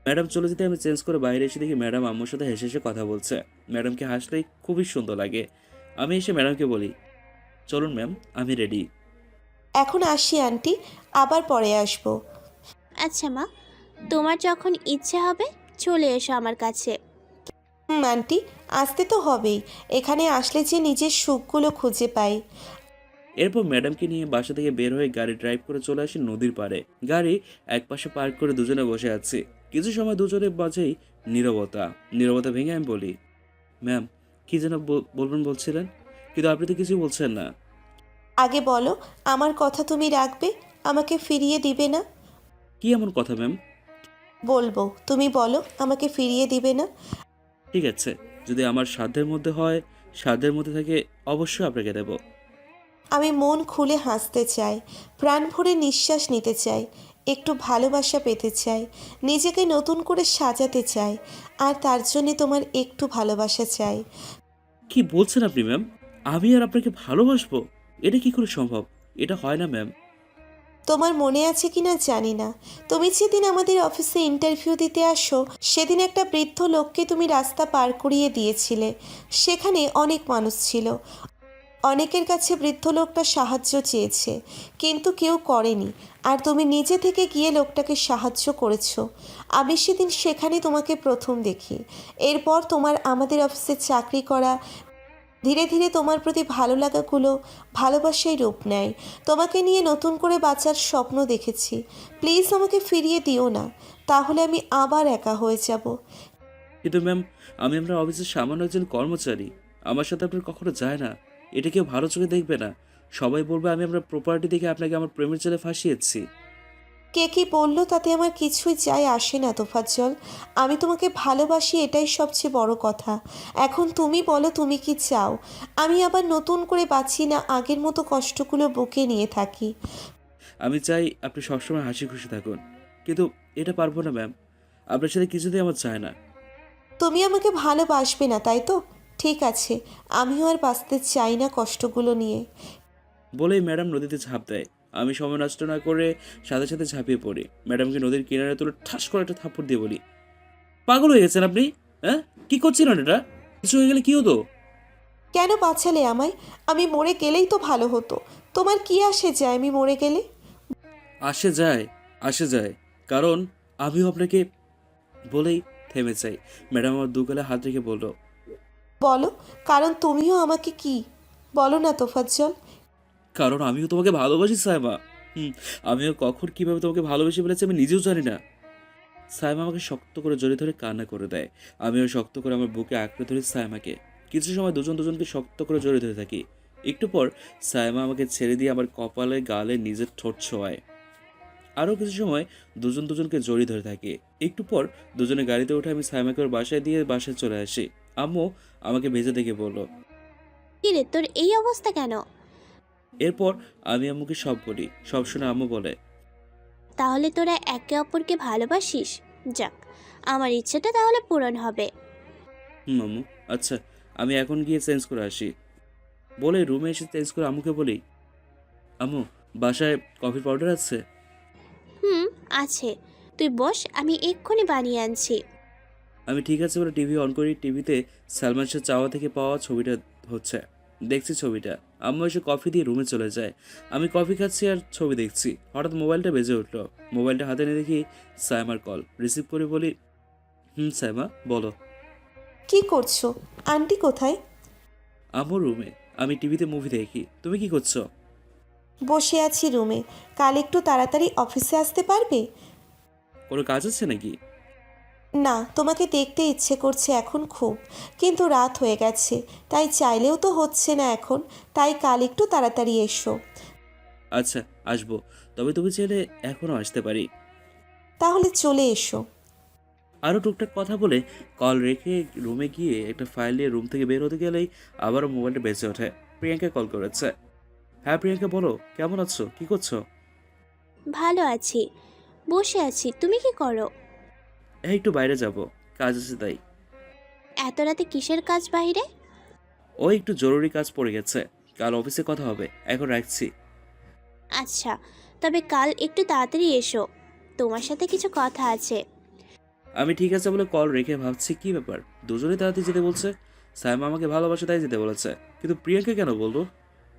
Speaker 1: ম্যাডাম চলে যেতে আমি চেঞ্জ করে বাইরে এসে দেখি ম্যাডাম আম্মুর সাথে হেসে হেসে কথা বলছে। ম্যাডামকে হাসলেই খুবই সুন্দর লাগে। আমি এসে ম্যাডামকে বলি, চলুন ম্যাম, আমি রেডি।
Speaker 2: এখন আসি আন্টি, আবার পরে আসবো।
Speaker 3: আচ্ছা মা, তোমার যখন ইচ্ছে হবে চলে এসো আমার কাছে।
Speaker 2: আন্টি, আসতে তো হবেই, এখানে আসলে যে নিজের সুখগুলো খুঁজে পাই।
Speaker 1: এরপর ম্যাডামকে নিয়ে বাসা থেকে বের হয়ে গাড়ি ড্রাইভ করে চলে আসি নদীর পাড়ে। গাড়ি একপাশে পার্ক করে দুজনে বসে আছি। কিছু সময় দুজনের মাঝেই নীরবতা। নীরবতা ভেঙে আমি বলি, ম্যাম, কি যেন বলবেন বলছিলেন, কিন্তু আপনি তো কিছু বলছেন না।
Speaker 2: আগে বলো, আমার কথা তুমি রাখবে, আমাকে ফিরিয়ে দিবে না?
Speaker 1: কি এমন কথা ম্যাম?
Speaker 2: বলবো, তুমি বলো, আমাকে ফিরিয়ে দিবে না?
Speaker 1: ঠিক আছে, যদি আমার সাধ্যের মধ্যে হয়, সাধ্যের মধ্যে থেকে অবশ্যই আপনাকে দেব।
Speaker 2: আমি মন খুলে হাসতে চাই, প্রাণ ভরে নিঃশ্বাস নিতে চাই, একটু ভালোবাসা পেতে চাই, নিজেকে নতুন করে সাজাতে চাই, আর তার জন্যে তোমার একটু ভালোবাসা চাই।
Speaker 1: কি বলছেন আপনি ম্যাম? আমি আর আপনাকে ভালোবাসবো? এটা কি করে সম্ভব? এটা হয় না ম্যাম।
Speaker 2: তোমার মনে আছে কিনা জানি না, তুমি যেদিন আমাদের অফিসে ইন্টারভিউ দিতে আসো, সেদিন একটা বৃদ্ধ লোককে তুমি রাস্তা পার করিয়ে দিয়েছিলে। সেখানে অনেক মানুষ ছিল, অনেকের কাছে বৃদ্ধ লোকটা সাহায্য চেয়েছে, কিন্তু কেউ করেনি, আর তুমি নিজে থেকে গিয়ে লোকটাকে সাহায্য করেছো। আমি সেদিন সেখানে তোমাকে প্রথম দেখি। এরপর তোমার আমাদের অফিসে চাকরি করা, ধীরে ধীরে তোমার প্রতি ভালো লাগাগুলো ভালোবাসায় রূপ নেয়। তোমাকে নিয়ে নতুন করে বাঁচার স্বপ্ন দেখেছি। প্লিজ আমাকে ফিরিয়ে দিও না, তাহলে আমি আবার একা হয়ে যাব।
Speaker 1: কিন্তু ম্যাম, আমি আপনার অফিসের সামান্য একজন কর্মচারী। আমার সাথে আপনার কখনো যায় না। এটা কেউ ভালো চোখে দেখবে না। সবাই বলবে আমি আপনার প্রপার্টি দেখে আপনাকে আমার প্রেমের জালে ফাঁসিয়েছি।
Speaker 2: কে কি বললো তাতে আমার কিছুই যায় আসে না তোফাজ্জল। আমি তোমাকে ভালোবাসি, এটাই সবচেয়ে বড় কথা। এখন তুমি বলো, তুমি কি চাও আমি আবার নতুন করে বাঁচি, না আগের মতো কষ্টগুলো বুকে নিয়ে থাকি?
Speaker 1: আমি চাই আপনি সবসময় হাসি খুশি থাকুন, কিন্তু এটা পারবো না ম্যাম। আপনার সাথে কিছুতেই আমার চায় না।
Speaker 2: তুমি আমাকে ভালোবাসবে না, তাই তো? ঠিক আছে, আমিও আর বাঁচতে চাই না কষ্টগুলো নিয়ে।
Speaker 1: বলেই ম্যাডাম নদীতে ঝাঁপ দেয়। আমি সময় নষ্ট না করে সাথে সাথে ঝাঁপিয়ে পড়ি। ম্যাডামকে নদীর কিনারে তুলে ঠাস করে একটা থাপ্পড় দিয়ে বলি, পাগল হয়ে গেছেন আপনি? হ্যাঁ, কি করছিলেন এটা? কিছু হয়ে গেলে কি হতো?
Speaker 2: কেন বাঁচালে আমায়? আমি মরে গেলেই তো ভালো হতো। তোমার কি আসে যায় আমি মরে গেলে?
Speaker 1: আসে যায়, আসে যায়, কারণ আমিও আপনাকে। বলেই থেমে যাই। ম্যাডাম আমার দুগালে হাত রেখে বলল,
Speaker 2: বলো, কারণ তুমিও আমাকে কি? বলো না তোফাজ্জল।
Speaker 1: কারণ আমিও তোমাকে ভালোবাসি সাইমা। আমিও কখন কিভাবে তোমাকে ভালোবেসে ফেলেছি আমি নিজেও জানি না। সাইমা আমাকে শক্ত করে জড়িয়ে ধরে কান্না করে দেয়। আমিও শক্ত করে আমার বুকে আঁকড়ে ধরি সাইমাকে। কিছু সময় দুজন দুজনকে শক্ত করে জড়িয়ে ধরে থাকি। একটু পর সাইমা আমাকে ছেড়ে দিয়ে আমার কপালে গালে নিজের ঠোঁট ছোঁয়ায়। আরও কিছু সময় দুজন দুজনকে জড়িয়ে ধরে থাকি। একটু পর দুজনে গাড়িতে উঠে আমি সাইমাকে ওর বাসায় দিয়ে বাসায় চলে আসি। আম্মু আমাকে ভেজে দেখে বলল।
Speaker 3: কি রে, তোর এই অবস্থা কেন?
Speaker 1: এরপর আমি আম্মুকে সব বলি। সব শুনে আম্মু বলে,
Speaker 3: তাহলে তোরা একে অপরকে ভালোবাসিস? যাক, আমার ইচ্ছেটা তাহলে পূরণ হবে।
Speaker 1: আম্মু, আচ্ছা, আমি এখন গিয়ে চেঞ্জ করে আসি। বলে রুমে এসে চেঞ্জ করে আম্মুকে বলি, আম্মু, বাসায় কফি পাউডার আছে?
Speaker 3: হুম, আছে। তুই বস, আমি এক্ষুনি বানিয়ে আনছি।
Speaker 1: আমি ঠিক আছে বলে টিভি অন করি। টিভিতে সালমান শাহ চাওয়া থেকে পাওয়া ছবিটা হচ্ছে। দেখছি ছবিটা। আম্মু এসে কফি দিয়ে রুমে চলে যায়। আমি কফি খাচ্ছি আর ছবি দেখছি। হঠাৎ মোবাইলটা বেজে উঠলো। মোবাইলটা হাতে নিয়ে দেখি সাইমার কল। রিসিভ করে বলি, সাইমা বলো।
Speaker 2: কি করছো? আন্টি কোথায়?
Speaker 1: আম্মুর রুমে। আমি টিভিতে মুভি দেখি। তুমি কি করছো?
Speaker 2: বসে আছি রুমে। কাল একটু তাড়াতাড়ি অফিসে আসতে পারবে?
Speaker 1: কোনো কাজ আছে নাকি?
Speaker 2: না, তোমাকে দেখতে ইচ্ছে করছে এখন খুব, কিন্তু রাত হয়ে গেছে, তাই চাইলেও তো হচ্ছে না এখন। তাই কাল একটু তাড়াতাড়ি এসো।
Speaker 1: আচ্ছা, আসবো। তবে তুমি চাইলে এখনও আসতে পারি।
Speaker 2: তাহলে চলে এসো।
Speaker 1: আরও টুকটাক কথা বলে কল রেখে রুমে গিয়ে একটা ফাইল নিয়ে রুম থেকে বের হতে গেলেই আবারও মোবাইলটা বেজে ওঠে। প্রিয়াঙ্কা কল করেছে। হ্যাঁ প্রিয়াঙ্কা, বলো, কেমন আছো, কি করছো?
Speaker 3: ভালো আছি, বসে আছি। তুমি কি করো?
Speaker 1: এই একটু বাইরে যাব, কাজ আছে তাই।
Speaker 3: এত রাতে কিসের কাজ বাইরে?
Speaker 1: ওই একটু জরুরি কাজ পড়ে গেছে, কাল অফিসে কথা হবে, এখন রাখছি।
Speaker 3: আচ্ছা, তবে কাল একটু তাড়াতাড়ি এসো, তোমার সাথে কিছু কথা আছে।
Speaker 1: আমি ঠিক আছে বলে কল রেখে ভাবছি কি ব্যাপার, দুজনেই তাড়াতাড়ি যেতে বলছে। সাইমা আমাকে ভালোবাসে তাই যেতে বলেছে, কিন্তু প্রিয়াঙ্কা কেন বললো?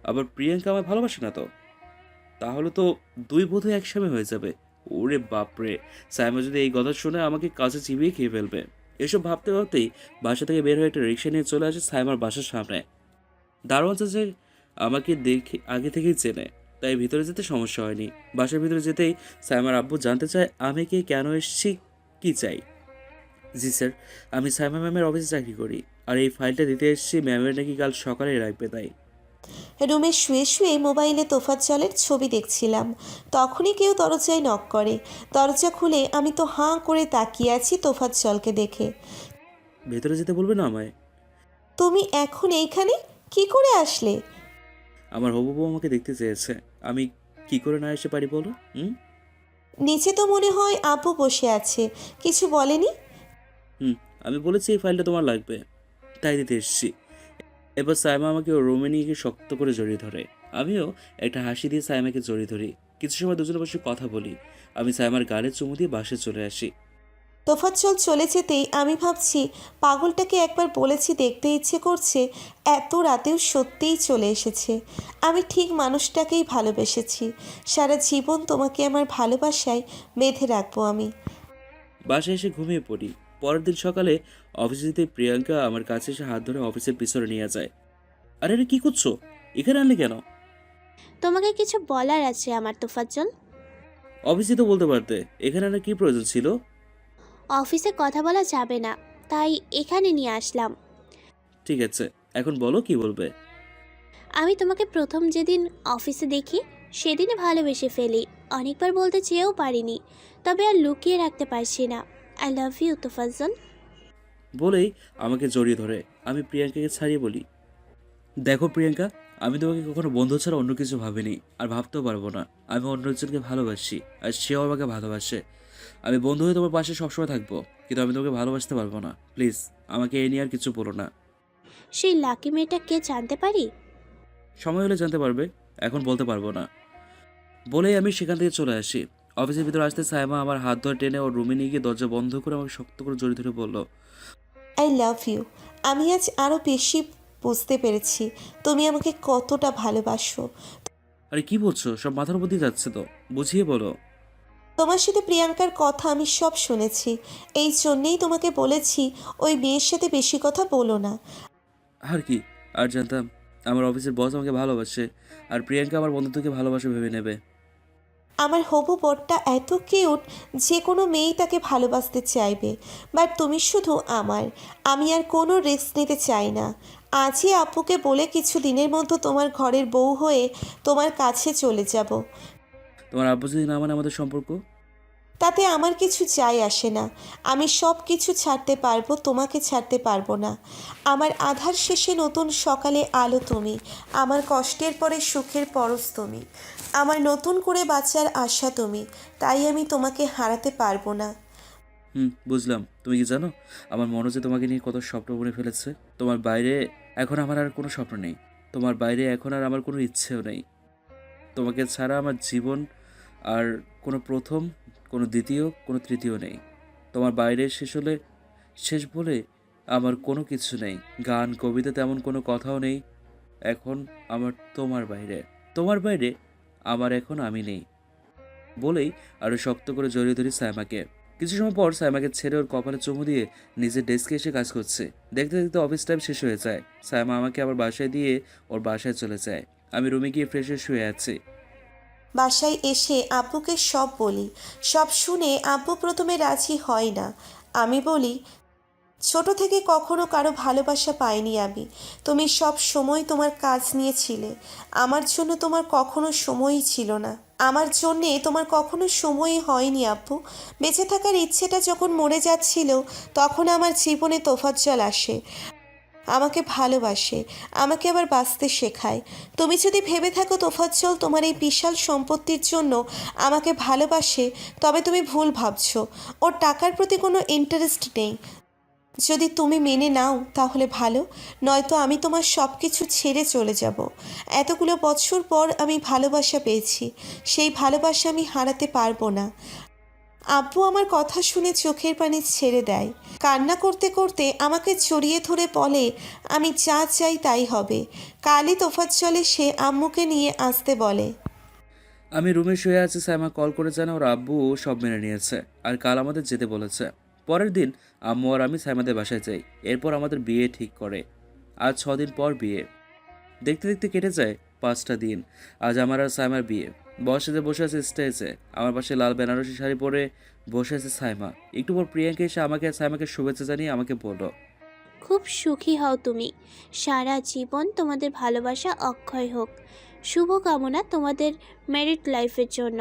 Speaker 1: আবার প্রিয়াঙ্কা আমায় ভালোবাসে না তো? তাহলে তো দুই বোধহয় একসাথে হয়ে যাবে। ওরে বাপরে, সাইমা যদি এই কথা শুনে আমাকে কাছে চিবিয়ে খেয়ে ফেলবে। এসব ভাবতে ভাবতেই বাসা থেকে বের হয়ে একটা রিক্সা নিয়ে চলে আসে সাইমার বাসার সামনে। দারোয়ান চাচা আমাকে দেখে আগে থেকেই চেনে, তাই ভিতরে যেতে সমস্যা হয়নি। বাসার ভিতরে যেতেই সাইমার আব্বু জানতে চায় আমি কে, কেন এসেছি, কি চাই। জি স্যার, আমি সাইমা ম্যামের অফিসে চাকরি করি, আর এই ফাইলটা দিতে এসেছি, ম্যামের নাকি কাল সকালে রাখবে তাই।
Speaker 2: রুমে শুয়ে শুয়ে মোবাইলে তোফাজ্জলের ছবি দেখছিলাম, তখনই কেউ দরজায় নক করে। দরজা খুলে আমি তো হাঁ করে তাকিয়ে আছি তোফাজ্জলকে দেখে।
Speaker 1: ভেতরে যেতে বলবে না আমায়?
Speaker 2: তুমি এখন এইখানে কি করে আসলে?
Speaker 1: আমার হবু বউ আমাকে দেখতে চেয়েছে, আমি কি করে না এসে পারি বলো? হুম
Speaker 2: নিচে তো মনে হয় আব্বু বসে আছে, কিছু বলেনি?
Speaker 1: হুম আমি বলেছি এই ফাইলটা তোমার লাগবে, তাই দিতে এসেছি। এবার সাইমা আমাকে ওর রুমে নিয়ে গিয়ে শক্ত করে জড়িয়ে ধরে। আমিও একটা হাসি দিয়ে সাইমাকে জড়িয়ে ধরি। কিছু সময় দুজনে বসে কথা বলি। আমি সাইমার গালে চুমু দিয়ে বাসে চলে আসি।
Speaker 2: তোফাজ্জল চলে যেতেই আমি ভাবছি, পাগলটাকে একবার বলেছি দেখতে ইচ্ছে করছে, এত রাতেও সত্যিই চলে এসেছে। আমি ঠিক মানুষটাকেই ভালোবেসেছি। সারা জীবন তোমাকে আমার ভালোবাসায় বেঁধে রাখবো আমি।
Speaker 1: বাসায় এসে ঘুমিয়ে পড়ি। পরের দিন সকালে অফিসে যেতে প্রিয়াঙ্কা আমার কাছে এসে হাত ধরে অফিসের পিছনে নিয়ে যায়। আরে আরে, কি করছো, এখানে আনলে কেন?
Speaker 3: তোমাকে কিছু বলার আছে আমার, তোফাজ্জল।
Speaker 1: অফিসে তো বলতে পারতে, এখানে আনার কি প্রয়োজন ছিল?
Speaker 3: অফিসে কথা বলা যাবে না, তাই এখানে নিয়ে আসলাম।
Speaker 1: ঠিক আছে, এখন বলো কি বলবে।
Speaker 3: আমি তোমাকে প্রথম যেদিন অফিসে দেখি সেদিনে ভালোবেসে ফেলি। অনেকবার বলতে চেয়েও পারিনি, তবে আর লুকিয়ে রাখতে পারছি না। I love you Tofazzal.
Speaker 1: বলেই আমাকে জড়িয়ে ধরে। আমি প্রিয়াঙ্কাকে ছাড়িয়ে বলি, দেখো প্রিয়াঙ্কা, আমি তোমাকে কখনো বন্ধু ছাড়া অন্য কিছু ভাবিনি, আর ভাবতেও পারবো না। আমি অন্য একজনকে ভালোবাসি, আর সেও আমাকে ভালোবাসে। আমি বন্ধু হয়ে তোমার পাশে সবসময় থাকবো, কিন্তু আমি তোমাকে ভালোবাসতে পারবো না। প্লিজ আমাকে এ নিয়ে আর কিছু বলো না।
Speaker 3: সেই লাকি মেয়েটা কে জানতে পারি?
Speaker 1: সময় হলে জানতে পারবে, এখন বলতে পারবো না। বলেই আমি সেখান থেকে চলে আসি। অফিসের ভিতরে আসতে সাইমা আমার হাত ধরে টেনে ওর রুমে নিয়ে গিয়ে দরজা বন্ধ করে আমাকে শক্ত করে জড়িয়ে ধরে বলল,
Speaker 2: আই লাভ ইউ। আমি আজ আরও বেশি বুঝতে পেরেছি তুমি আমাকে কতটা ভালোবাসো।
Speaker 1: আরে কি বলছো, সব মাথার উপর দিয়ে যাচ্ছে তো, বুঝিয়ে বলো।
Speaker 2: তোমার সাথে প্রিয়াঙ্কার কথা আমি সব শুনেছি, এই জন্যেই তোমাকে বলেছি ওই মেয়ের সাথে বেশি কথা বলো না।
Speaker 1: আর কি, আর জানতাম আমার অফিসের বস আমাকে ভালোবাসে, আর প্রিয়াঙ্কা আমার বন্ধুত্বকে ভালোবাসা ভেবে নেবে।
Speaker 2: আমার হবু বরটা এত কিউট, যে কোনো মেয়েই তাকে ভালোবাসতে চাইবে। বাট তুমি শুধু আমার, আমি আর কোনো রিস্ক নিতে চাই না। আজই আপুকে বলে কিছু দিনের মধ্যে তোমার ঘরের বউ হয়ে তোমার কাছে চলে যাব।
Speaker 1: তোমার আব্বু যদি না মানে আমাদের সম্পর্ক?
Speaker 2: তাতে আমার কিছু যায় আসে না। আমি সব কিছু ছাড়তে পারবো, তোমাকে ছাড়তে পারবো না। আমার আধার শেষে নতুন সকালে আলো তুমি, আমার কষ্টের পরে সুখের পরশ তুমি, আমার নতুন করে বাঁচার আশা তুমি। তাই আমি তোমাকে হারাতে পারবো না।
Speaker 1: বুঝলাম। তুমি কি জানো, আমার মনে যে তোমাকে নিয়ে কত স্বপ্ন বুনে ফেলেছে। তোমার বাইরে এখন আমার আর কোনো স্বপ্ন নেই, তোমার বাইরে এখন আর আমার কোনো ইচ্ছেও নেই। তোমাকে ছাড়া আমার জীবন আর কোনো প্রথম, কোনো দ্বিতীয়, কোনো তৃতীয় নেই। তোমার বাইরে শেষ হলে শেষ বলে আমার কোনো কিছু নেই। গান কবিতা তেমন কোনো কথাও নেই এখন আমার তোমার বাইরে। তোমার বাইরে আমার এখন আমি নেই। বলেই আরো শক্ত করে জড়িয়ে ধরি সাইমাকে। কিছু সময় পর সাইমাকে ছেড়ে ওর কপালে চুমু দিয়ে নিজের ডেস্কে এসে কাজ করছে। দেখতে দেখতে অফিস টাইম শেষ হয়ে যায়। সাইমা আমাকে আবার বাসায় দিয়ে ওর বাসায় চলে যায়। আমি রুমে গিয়ে ফ্রেশ হয়ে শুয়ে আছি।
Speaker 2: বাসায় এসে আব্বুকে সব বলি। সব শুনে আব্বু প্রথমে রাজি হয় না। আমি বলি, ছোট থেকে কখনো কারো ভালোবাসা পাইনি আমি। তুমি সব সময় তোমার কাজ নিয়েছিলে। আমার জন্য তোমার কখনো সময়ই ছিল না। আমার জন্যে তোমার কখনো সময়ই হয়নি আব্বু। বেঁচে থাকার ইচ্ছেটা যখন মরে যাচ্ছিল, তখন আমার জীবনে তোফাজ্জল আসে, আমাকে ভালোবাসে, আমাকে আবার বাঁচতে শেখায়। তুমি যদি ভেবে থাকো তোফাজ্জল তোমার এই বিশাল সম্পত্তির জন্য আমাকে ভালোবাসে, তবে তুমি ভুল ভাবছো। ওর টাকার প্রতি কোনো ইন্টারেস্ট নেই। যদি তুমি মেনে নাও তাহলে ভালো, নয়তো আমি তোমার সব কিছু ছেড়ে চলে যাব। এতগুলো বছর পর আমি ভালোবাসা পেয়েছি, সেই ভালোবাসা আমি হারাতে পারবো না। আব্বু আমার কথা শুনে চোখের পানি ছেড়ে দেয়। কান্না করতে করতে আমাকে জড়িয়ে ধরে বলে, আমি যা চাই তাই হবে। কালই তোফাজ্জল সে আম্মুকে নিয়ে আসতে বলে।
Speaker 1: আমি রুমে শুয়ে আছি, সাইমা কল করে জানা ওর আব্বু সব মেনে নিয়েছে আর কাল আমাদের যেতে বলেছে। পরের দিন আম্মু আর আমি সাইমাদের বাসায় যাই। এরপর আমাদের বিয়ে ঠিক করে। আজ 6 দিন পর বিয়ে। দেখতে দেখতে কেটে যায় 5টা দিন। আজ আমার আর সাইমার বিয়ে। বসে বসে আছে স্টেজে। আমার পাশে লাল বেনারসি শাড়ি পরে বসে আছে সাইমা। একটু পর প্রিয়াঙ্কা এসে আমাকে আর সাইমাকে শুভেচ্ছা জানিয়ে আমাকে বলল,
Speaker 3: খুব সুখী হও তুমি, সারা জীবন তোমাদের ভালোবাসা অক্ষয় হোক। শুভকামনা তোমাদের ম্যারিড লাইফের জন্য।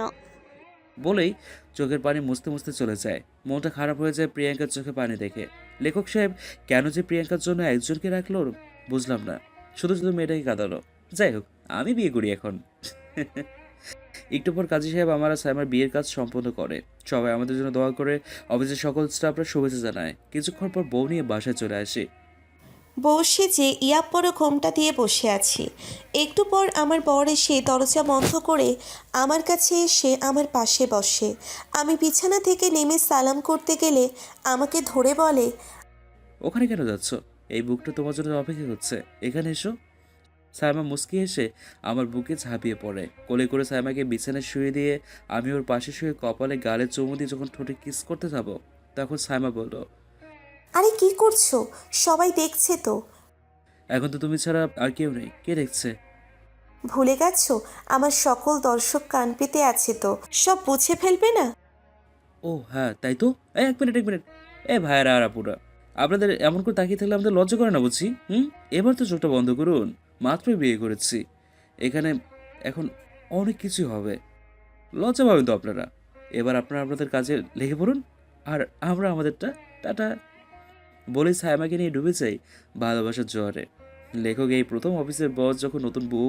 Speaker 1: বলেই চোখের পানি মুছতে মুছতে চলে যায়। মনটা খারাপ হয়ে যায় প্রিয়াঙ্কার চোখে পানি দেখে। লেখক সাহেব কেন যে প্রিয়াঙ্কার জন্য একজনকে রাখলো বুঝলাম না। শুধু শুধু মেয়েটাকে কাঁদালো। যাই হোক, আমি বিয়ে করি এখন। একটু পর কাজী সাহেব আমার আর সাইমার বিয়ের কাজ সম্পন্ন করে। সবাই আমাদের জন্য দোয়া করে। অফিসের সকল স্টাফরা শুভেচ্ছা জানায়। কিছুক্ষণ পর বউ নিয়ে বাসায় চলে আসি।
Speaker 2: বউ সেজে ইয়াপ্পরও ঘোমটা দিয়ে বসে আছি। একটু পর আমার বর এসে দরজা বন্ধ করে আমার কাছে এসে আমার পাশে বসে। আমি বিছানা থেকে নেমে সালাম করতে গেলে আমাকে ধরে বলে,
Speaker 1: ওখানে কেন যাচ্ছ? এই বুকটা তোমার জন্য অপেক্ষা করছে, এখানে এসো। সাইমা মুচকি এসে আমার বুকে ঝাঁপিয়ে পড়ে। কোলে করে সাইমাকে বিছানায় শুয়ে দিয়ে আমি ওর পাশে শুয়ে কপালে গালে চুমু দিয়ে যখন ঠোঁটে কিস করতে যাব, তখন সাইমা বলল,
Speaker 2: আরে কি করছো? সবাই দেখছে তো।
Speaker 1: এখন তো তুমি ছাড়া আর কেউ নেই, কে দেখছে?
Speaker 2: ভুলে গেছো? আমার সকল দর্শক কান পেতে আছে তো, সব বুঝে ফেলবে না?
Speaker 1: ও হ্যাঁ, তাই তো। এক মিনিট। এ ভাইয়েরা আর আপুরা, আপনাদের এমন করে তাকিয়ে থাকলে আমাদের লজ্জা করে না বুঝি? এবার তো চোখটা বন্ধ করুন। মাত্রই বিয়ে করেছি। এখানে এখন অনেক কিছু হবে। লজ্জা পাবেন তো আপনারা। এবার আপনারা আপনাদের কাজে লেগে পড়ুন, আর আমরা আমাদেরটা। টাটা। বলেই সায়মাকে নিয়ে ডুবে যাই ভালোবাসার জোয়ারে। লেখক এই প্রথম অফিসের বস যখন নতুন বউ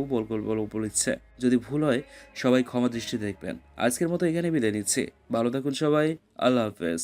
Speaker 1: বলেছে। যদি ভুল হয় সবাই ক্ষমা দৃষ্টি দেখবেন। আজকের মতো এখানে বিদায় নিচ্ছি। ভালো থাকুন সবাই। আল্লাহ হাফেজ।